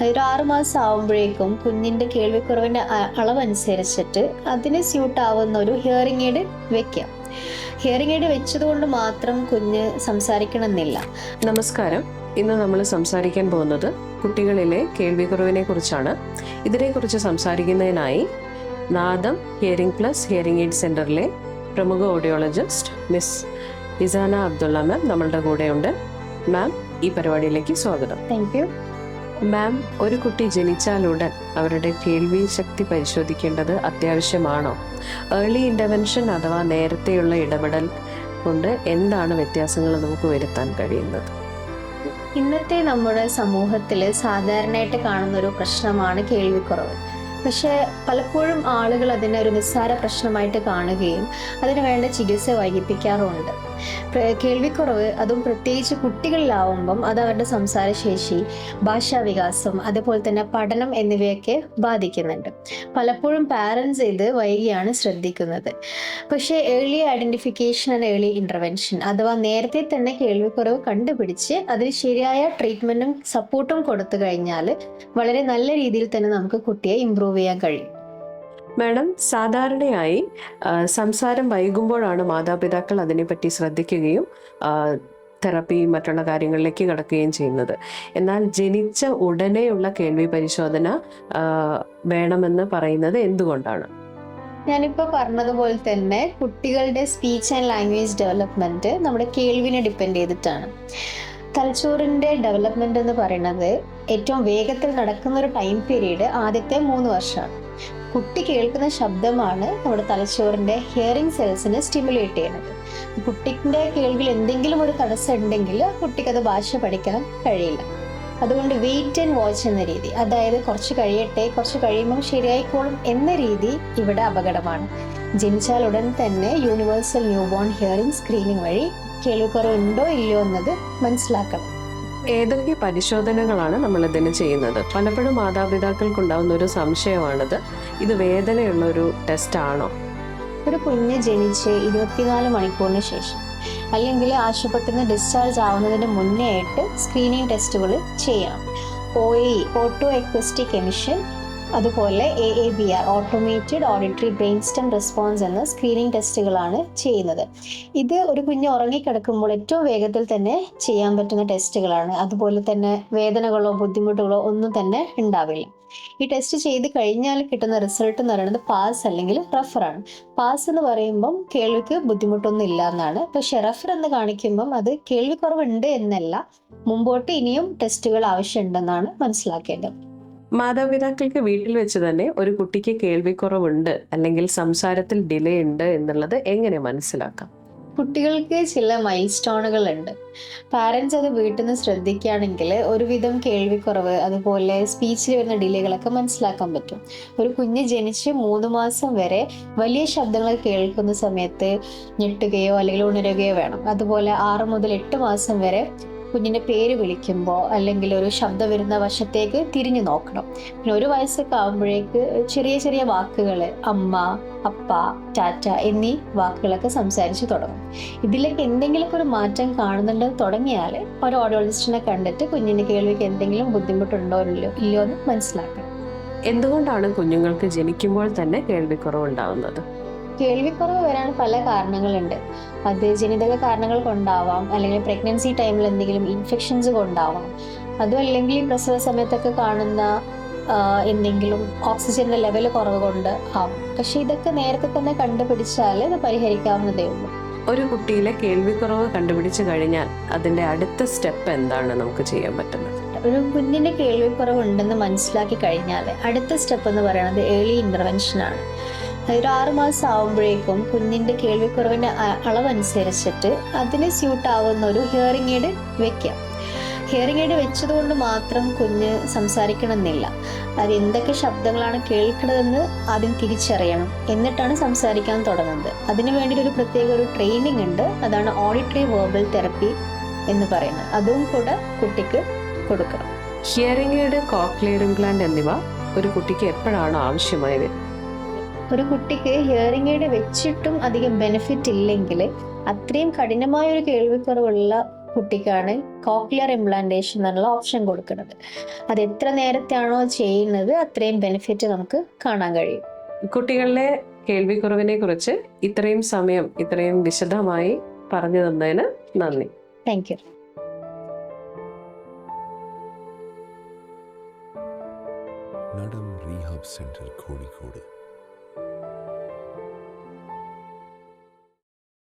ഒരു 6 മാസം ആവുമ്പോഴേക്കും കുഞ്ഞിന്റെ കേൾവിക്കുറവിന്റെ അളവനുസരിച്ചിട്ട് അതിന് സ്യൂട്ട് ആവുന്ന ഒരു ഹിയറിംഗ് എയ്ഡ് വെക്കാം. ഹിയറിംഗ് എയ്ഡ് വെച്ചതുകൊണ്ട് മാത്രം കുഞ്ഞ് സംസാരിക്കണമെന്നില്ല. നമസ്കാരം. ഇന്ന് നമ്മൾ സംസാരിക്കാൻ പോകുന്നത് കുട്ടികളിലെ കേൾവിക്കുറവിനെ കുറിച്ചാണ്. ഇതിനെക്കുറിച്ച് സംസാരിക്കുന്നതിനായി നാദം ഹിയറിംഗ് പ്ലസ് ഹിയറിംഗ് എയ്ഡ് സെന്ററിലെ പ്രമുഖ ഓഡിയോളജിസ്റ്റ് മിസ് ഇസാന അബ്ദുള്ള മാം നമ്മളുടെ കൂടെയുണ്ട്. മാം, ഈ പരിപാടിയിലേക്ക് സ്വാഗതം. Thank you ma'am. ഒരു കുട്ടി ജനിച്ചാലുടൻ അവരുടെ കേൾവി ശക്തി പരിശോധിക്കേണ്ടത് അത്യാവശ്യമാണോ? ഏർലി ഇന്റർവെൻഷൻ അഥവാ നേരത്തെയുള്ള ഇടപെടൽ കൊണ്ട് എന്താണ് വ്യത്യാസങ്ങൾ നമുക്ക് വരുത്താൻ കഴിയുന്നത്? ഇന്നത്തെ നമ്മുടെ സമൂഹത്തിൽ സാധാരണയായിട്ട് കാണുന്ന ഒരു പ്രശ്നമാണ് കേൾവിക്കുറവ്. പക്ഷെ പലപ്പോഴും ആളുകൾ അതിനെ ഒരു നിസ്സാര പ്രശ്നമായിട്ട് കാണുകയും അതിന് വേണ്ട ചികിത്സ വൈകിപ്പിക്കാറുമുണ്ട്. കേൾവിക്കുറവ്, അതും പ്രത്യേകിച്ച് കുട്ടികളിലാവുമ്പം അത് അവരുടെ സംസാരശേഷി, ഭാഷാവികാസം, അതുപോലെ തന്നെ പഠനം എന്നിവയൊക്കെ ബാധിക്കുന്നുണ്ട്. പലപ്പോഴും പാരൻസ് ഇത് വൈകിയാണ് ശ്രദ്ധിക്കുന്നത്. പക്ഷേ early identification and early intervention അഥവാ നേരത്തെ തന്നെ കേൾവിക്കുറവ് കണ്ടുപിടിച്ച് അതിന് ശരിയായ ട്രീറ്റ്മെന്റും സപ്പോർട്ടും കൊടുത്തു കഴിഞ്ഞാൽ വളരെ നല്ല രീതിയിൽ തന്നെ നമുക്ക് കുട്ടിയെ ഇംപ്രൂവ് ചെയ്യാൻ കഴിയും. മാഡം, സാധാരണയായി സംസാരം വൈകുമ്പോഴാണ് മാതാപിതാക്കൾ അതിനെപ്പറ്റി ശ്രദ്ധിക്കുകയും തെറപ്പി മറ്റുള്ള കാര്യങ്ങളിലേക്ക് കടക്കുകയും ചെയ്യുന്നത്. എന്നാൽ ജനിച്ച ഉടനെയുള്ള കേൾവി പരിശോധന വേണമെന്ന് പറയുന്നത് എന്തുകൊണ്ടാണ്? ഞാനിപ്പോൾ പറഞ്ഞതുപോലെ തന്നെ കുട്ടികളുടെ സ്പീച്ച് ആൻഡ് ലാംഗ്വേജ് ഡെവലപ്മെന്റ് നമ്മുടെ കേൾവിനെ ഡിപ്പെൻഡ് ചെയ്തിട്ടാണ്. തലച്ചോറിന്റെ ഡെവലപ്മെന്റ് എന്ന് പറയുന്നത് ഏറ്റവും വേഗത്തിൽ നടക്കുന്ന ഒരു ടൈം പീരീഡ് ആദ്യത്തെ 3 വർഷമാണ്. കുട്ടി കേൾക്കുന്ന ശബ്ദമാണ് നമ്മുടെ തലച്ചോറിന്റെ ഹിയറിംഗ് സെൽസിനെ സ്റ്റിമുലേറ്റ് ചെയ്യുന്നത്. കുട്ടിന്റെ കേൾവിയിൽ എന്തെങ്കിലും ഒരു തടസ്സം ഉണ്ടെങ്കിൽ കുട്ടിക്ക് അത് ഭാഷ പഠിക്കാൻ കഴിയില്ല. അതുകൊണ്ട് വെയിറ്റ് ആൻഡ് വാച്ച് എന്ന രീതി, അതായത് കുറച്ച് കഴിയട്ടെ, കുറച്ച് കഴിയുമ്പം ശരിയായിക്കോളും എന്ന രീതി ഇവിടെ അപകടമാണ്. ജനിച്ചാൽ ഉടൻ തന്നെ യൂണിവേഴ്സൽ ന്യൂബോൺ ഹിയറിംഗ് സ്ക്രീനിങ് വഴി കേൾവിക്കുറവുണ്ടോ ഇല്ലയോ എന്നത് മനസ്സിലാക്കണം. ഏതൊക്കെ പരിശോധനകളാണ് നമ്മൾ ഇതിന് ചെയ്യുന്നത്? പലപ്പോഴും മാതാപിതാക്കൾക്കുണ്ടാകുന്ന ഒരു സംശയമാണിത്. ഇത് വേദനയുള്ള ഒരു ടെസ്റ്റ് ആണോ? ഒരു കുഞ്ഞ് ജനിച്ച് 24 മണിക്കൂറിന് ശേഷം അല്ലെങ്കിൽ ആശുപത്രിയിൽ നിന്ന് ഡിസ്ചാർജ് ആവുന്നതിന് മുന്നേ ആയിട്ട് സ്ക്രീനിങ് ടെസ്റ്റുകൾ ചെയ്യണം. OAE, ഓട്ടോ അക്വസ്റ്റിക് എമിഷൻ, അതുപോലെ AABR, automated auditory brain stem response എന്ന സ്ക്രീനിങ് ടെസ്റ്റുകളാണ് ചെയ്യുന്നത്. ഇത് ഒരു കുഞ്ഞ് ഉറങ്ങിക്കിടക്കുമ്പോൾ ഏറ്റവും വേഗത്തിൽ തന്നെ ചെയ്യാൻ പറ്റുന്ന ടെസ്റ്റുകളാണ്. അതുപോലെ തന്നെ വേദനകളോ ബുദ്ധിമുട്ടുകളോ ഒന്നും തന്നെ ഉണ്ടാവില്ല. ഈ ടെസ്റ്റ് ചെയ്ത് കഴിഞ്ഞാൽ കിട്ടുന്ന റിസൾട്ട് എന്ന് പറയുന്നത് പാസ് അല്ലെങ്കിൽ റഫറാണ്. പാസ് എന്ന് പറയുമ്പം കേൾവിക്ക് ബുദ്ധിമുട്ടൊന്നും ഇല്ല എന്നാണ്. പക്ഷെ റഫർ എന്ന് കാണിക്കുമ്പം അത് കേൾവിക്കുറവുണ്ട് എന്നല്ല, മുമ്പോട്ട് ഇനിയും ടെസ്റ്റുകൾ ആവശ്യമുണ്ടെന്നാണ് മനസ്സിലാക്കേണ്ടത്. മാതാപിതാക്കൾക്ക് വീട്ടിൽ വെച്ച് തന്നെ ഒരു കുട്ടിക്ക് കേൾവിക്കുറവുണ്ട് അല്ലെങ്കിൽ സംസാരത്തിൽ ഡിലേ ഉണ്ട് എന്നുള്ളത് എങ്ങനെ മനസ്സിലാക്കാം? കുട്ടികൾക്ക് ചില മൈൽ സ്റ്റോണുകൾ ഉണ്ട്. പാരൻസ് അത് വീട്ടിൽ നിന്ന് ശ്രദ്ധിക്കുകയാണെങ്കിൽ ഒരുവിധം കേൾവിക്കുറവ്, അതുപോലെ സ്പീച്ചിൽ വരുന്ന ഡിലേകളൊക്കെ മനസ്സിലാക്കാൻ പറ്റും. ഒരു കുഞ്ഞ് ജനിച്ച് 3 മാസം വരെ വലിയ ശബ്ദങ്ങൾ കേൾക്കുന്ന സമയത്ത് ഞെട്ടുകയോ അല്ലെങ്കിൽ ഉണരുകയോ വേണം. അതുപോലെ 6 മുതൽ 8 മാസം വരെ കുഞ്ഞിന്റെ പേര് വിളിക്കുമ്പോൾ അല്ലെങ്കിൽ ഒരു ശബ്ദം വരുന്ന വശത്തേക്ക് തിരിഞ്ഞു നോക്കണം. പിന്നെ 1 വയസ്സൊക്കെ ആകുമ്പോഴേക്ക് ചെറിയ ചെറിയ വാക്കുകൾ, അമ്മ, അപ്പ, ടാറ്റ എന്നീ വാക്കുകളൊക്കെ സംസാരിച്ച് തുടങ്ങും. ഇതിലേക്ക് എന്തെങ്കിലുമൊക്കെ ഒരു മാറ്റം കാണുന്നുണ്ടെന്ന് തുടങ്ങിയാൽ ഒരു ഓഡിയോളജിസ്റ്റിനെ കണ്ടിട്ട് കുഞ്ഞിന്റെ കേൾവിക്ക് എന്തെങ്കിലും ബുദ്ധിമുട്ടുണ്ടോ ഇല്ലയോ എന്ന് മനസ്സിലാക്കണം. എന്തുകൊണ്ടാണ് കുഞ്ഞുങ്ങൾക്ക് ജനിക്കുമ്പോൾ തന്നെ കേൾവിക്കുറവ് ഉണ്ടാവുന്നത്? കേൾവിക്കുറവ് വരാൻ പല കാരണങ്ങളുണ്ട്. അത് ജനിതക കാരണങ്ങൾ കൊണ്ടാവാം, അല്ലെങ്കിൽ പ്രഗ്നൻസി ടൈമിൽ എന്തെങ്കിലും ഇൻഫെക്ഷൻസ് കൊണ്ടാവാം, അതും അല്ലെങ്കിൽ പ്രസവ സമയത്തൊക്കെ കാണുന്ന എന്തെങ്കിലും ഓക്സിജന്റെ ലെവൽ കുറവ് കൊണ്ട് ആവും. പക്ഷെ ഇതൊക്കെ നേരത്തെ തന്നെ കണ്ടുപിടിച്ചാൽ ഇത് പരിഹരിക്കാവുന്നതേ ഉള്ളൂ. ഒരു കുട്ടിയിലെ കേൾവിക്കുറവ് കണ്ടുപിടിച്ചു കഴിഞ്ഞാൽ അതിന്റെ അടുത്ത സ്റ്റെപ്പ് എന്താണ് നമുക്ക് ചെയ്യാൻ പറ്റുന്നത്? ഒരു കുഞ്ഞിന്റെ കേൾവിക്കുറവ് ഉണ്ടെന്ന് മനസ്സിലാക്കി കഴിഞ്ഞാൽ അടുത്ത സ്റ്റെപ്പ് എന്ന് പറയുന്നത് ഏർലി ഇന്റർവെൻഷൻ ആണ്. ഒരു 6 മാസം ആവുമ്പോഴേക്കും കുഞ്ഞിന്റെ കേൾവിക്കുറവിന്റെ അളവനുസരിച്ചിട്ട് അതിന് സ്യൂട്ട് ആവുന്ന ഒരു ഹിയറിംഗ് എയ്ഡ് വെക്കാം. ഹിയറിംഗ് എയ്ഡ് വെച്ചതുകൊണ്ട് മാത്രം കുഞ്ഞ് സംസാരിക്കണമെന്നില്ല. അത് എന്തൊക്കെ ശബ്ദങ്ങളാണ് കേൾക്കുന്നതെന്ന് ആദ്യം തിരിച്ചറിയണം, എന്നിട്ടാണ് സംസാരിക്കാൻ തുടങ്ങുന്നത്. അതിനു വേണ്ടിയിട്ട് ഒരു പ്രത്യേക ഒരു ട്രെയിനിങ് ഉണ്ട്. അതാണ് ഓഡിറ്ററി വെർബൽ തെറപ്പി എന്ന് പറയുന്നത്. അതും കൂടെ കുട്ടിക്ക് കൊടുക്കണം. ഹിയറിംഗ് എയ്ഡ്, കോക്ലിയർ ഇംപ്ലാന്റ് എന്നിവ ഒരു കുട്ടിക്ക് എപ്പോഴാണ് ആവശ്യമായി വരുന്നത്? ഒരു കുട്ടിക്ക് ഹിയറിംഗ് എയ്ഡ് വെച്ചിട്ടും അധികം ബെനിഫിറ്റ് ഇല്ലെങ്കിൽ അത്രയും കഠിനമായ ഒരു കേൾവിക്കുറവുള്ള കുട്ടിക്കാണ് കോക്ലിയർ ഇംപ്ലാന്റേഷൻ എന്നുള്ള ഓപ്ഷൻ കൊടുക്കുന്നത്. അത് എത്ര നേരത്തെയാണോ ചെയ്യുന്നത് അത്രയും ബെനിഫിറ്റ് നമുക്ക് കാണാൻ കഴിയും. കുട്ടികളിലെ കേൾവിക്കുറവിനെ കുറിച്ച് ഇത്രയും സമയം ഇത്രയും വിശദമായി പറഞ്ഞു തന്നതിന് നന്ദി. Thank you. Nadam rehab centre Kozhikode.